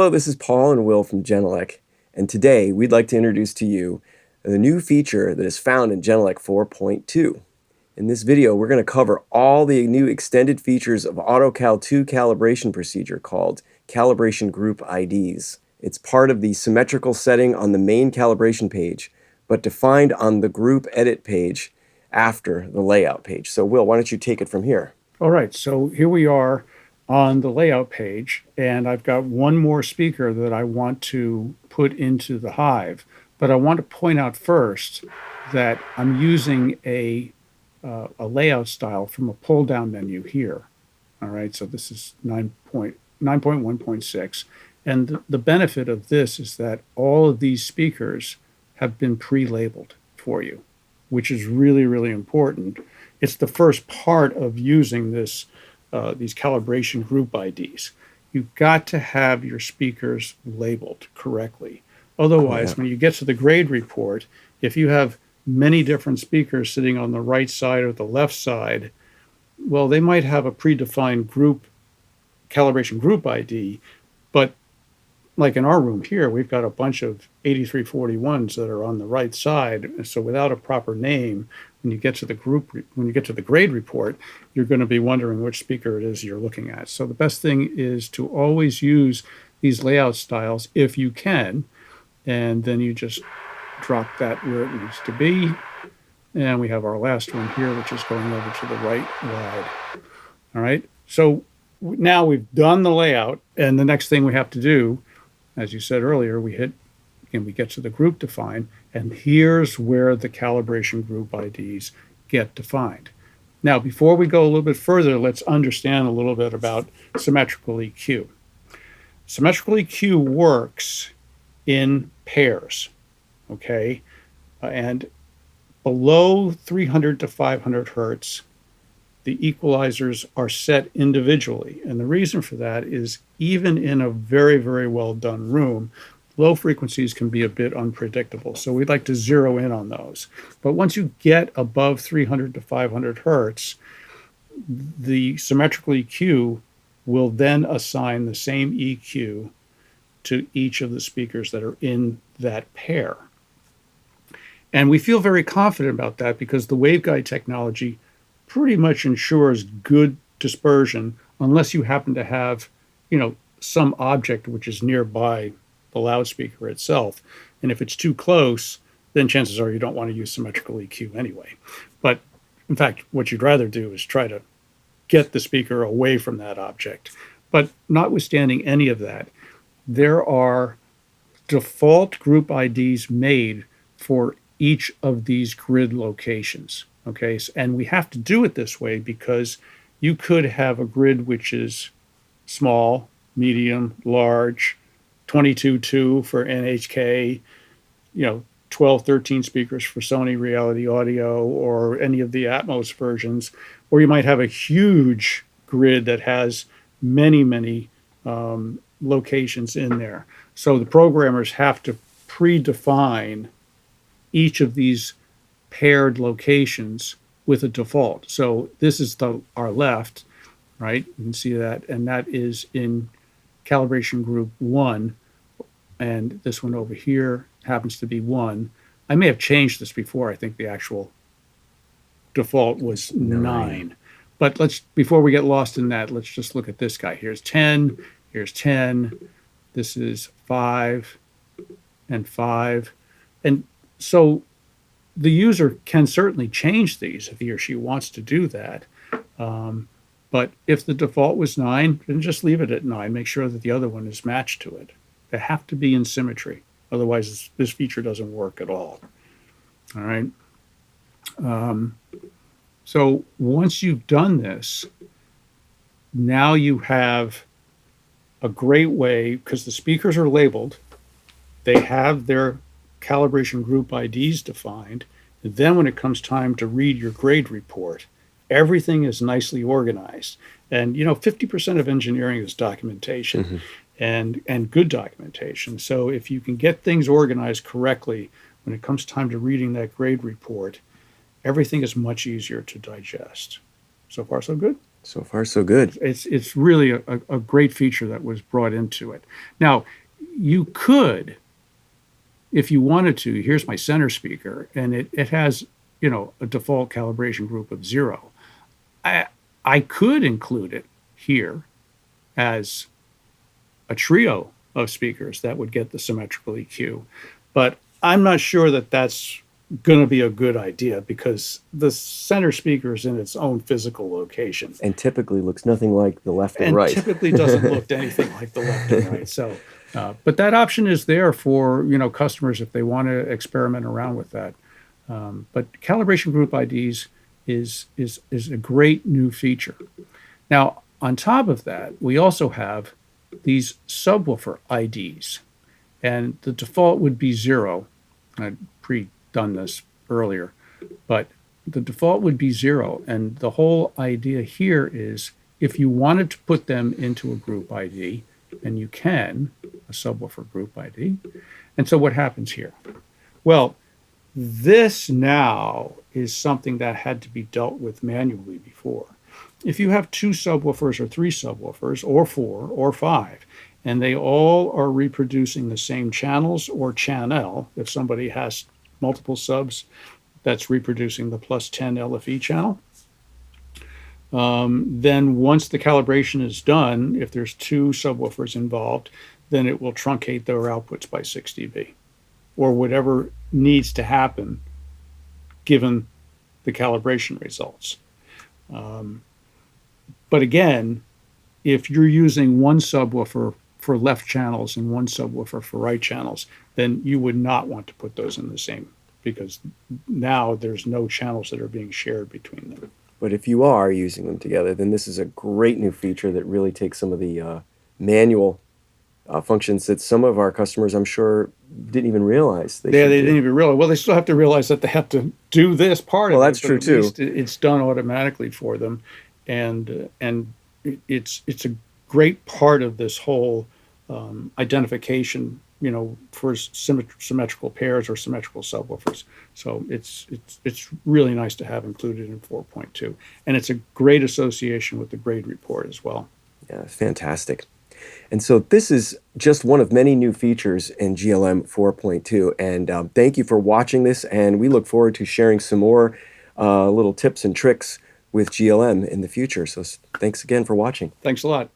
Hello, this is Paul and Will from Genelec, and today we'd like to introduce to you the new feature that is found in Genelec 4.2. In this video, we're going to cover all the new extended features of AutoCal 2 calibration procedure called Calibration Group IDs. It's part of the symmetrical setting on the main calibration page, but defined on the group edit page after the layout page. So Will, why don't you take it from here? All right, so here we are on the layout page, and I've got one more speaker that I want to put into the Hive. But I want to point out first that I'm using a layout style from a pull-down menu here. All right, so this is 9.1.6. And the benefit of this is that all of these speakers have been pre-labeled for you, which is really, really important. It's the first part of using this these calibration group IDs. You've got to have your speakers labeled correctly. Otherwise, when you get to the grade report, if you have many different speakers sitting on the right side or the left side, well, they might have a predefined calibration group ID, but like in our room here, we've got a bunch of 8341s that are on the right side. So without a proper name, when you get to the grade report, you're going to be wondering which speaker it is you're looking at. So the best thing is to always use these layout styles if you can, and then you just drop that where it needs to be. And we have our last one here, which is going over to the right wide. All right, so now we've done the layout, and the next thing we have to do, as you said earlier, we get to the group define, and here's where the calibration group IDs get defined. Now, before we go a little bit further, let's understand a little bit about symmetrical EQ. Symmetrical EQ works in pairs, okay? And below 300 to 500 hertz, the equalizers are set individually. And the reason for that is even in a very, very well done room, low frequencies can be a bit unpredictable. So we'd like to zero in on those. But once you get above 300 to 500 hertz, the symmetrical EQ will then assign the same EQ to each of the speakers that are in that pair. And we feel very confident about that because the waveguide technology pretty much ensures good dispersion unless you happen to have, some object which is nearby the loudspeaker itself. And if it's too close, then chances are you don't want to use symmetrical EQ anyway. But in fact, what you'd rather do is try to get the speaker away from that object. But notwithstanding any of that, there are default group IDs made for each of these grid locations. Okay, and we have to do it this way because you could have a grid which is small, medium, large, 22.2 for NHK, 12, 13 speakers for Sony Reality Audio or any of the Atmos versions, or you might have a huge grid that has many, many locations in there. So the programmers have to predefine each of these paired locations with a default. So this is our left, right? You can see that, and that is in calibration group 1, and this one over here happens to be 1. I may have changed this before. I think the actual default was 9. But before we get lost in that, let's just look at this guy. Here's 10, here's 10, this is 5, and 5. And so the user can certainly change these if he or she wants to do that. But if the default was 9, then just leave it at 9. Make sure that the other one is matched to it. They have to be in symmetry. Otherwise, this feature doesn't work at all. All right. So once you've done this, now you have a great way, because the speakers are labeled, they have their calibration group IDs defined. And then when it comes time to read your grade report, everything is nicely organized. And 50% of engineering is documentation and good documentation. So if you can get things organized correctly when it comes time to reading that grade report, everything is much easier to digest. So far, so good. So far, so good. It's really a great feature that was brought into it. Now, you could, if you wanted to, here's my center speaker, and it has, a default calibration group of 0. I could include it here as a trio of speakers that would get the symmetrical EQ, but I'm not sure that that's going to be a good idea because the center speaker is in its own physical location And typically looks nothing like the left and and right. typically doesn't look anything like the left and right. So, but that option is there for customers if they want to experiment around with that. But Calibration Group IDs is a great new feature. Now, on top of that, we also have these subwoofer IDs, and the default would be 0. I'd pre-done this earlier, but the default would be 0. And the whole idea here is if you wanted to put them into a group ID, and you can, a subwoofer group ID. And so what happens here? Well, this now is something that had to be dealt with manually before. If you have 2 subwoofers or 3 subwoofers or 4 or 5, and they all are reproducing the same channels or channel, if somebody has multiple subs, that's reproducing the +10 LFE channel. Then once the calibration is done, if there's 2 subwoofers involved, then it will truncate their outputs by 6 dB or whatever needs to happen given the calibration results. But again, if you're using one subwoofer for left channels and one subwoofer for right channels, then you would not want to put those in the same, because now there's no channels that are being shared between them. But if you are using them together, then this is a great new feature that really takes some of the manual functions that some of our customers, I'm sure, didn't even realize they didn't even realize. Well, they still have to realize that they have to do this part of it. Well, that's true too. It's done automatically for them, and it's a great part of this whole identification, for symmetrical pairs or symmetrical subwoofers. So it's really nice to have included in 4.2, and it's a great association with the GRADE report as well. Yeah, fantastic. And so this is just one of many new features in GLM 4.2. And thank you for watching this. And we look forward to sharing some more little tips and tricks with GLM in the future. So thanks again for watching. Thanks a lot.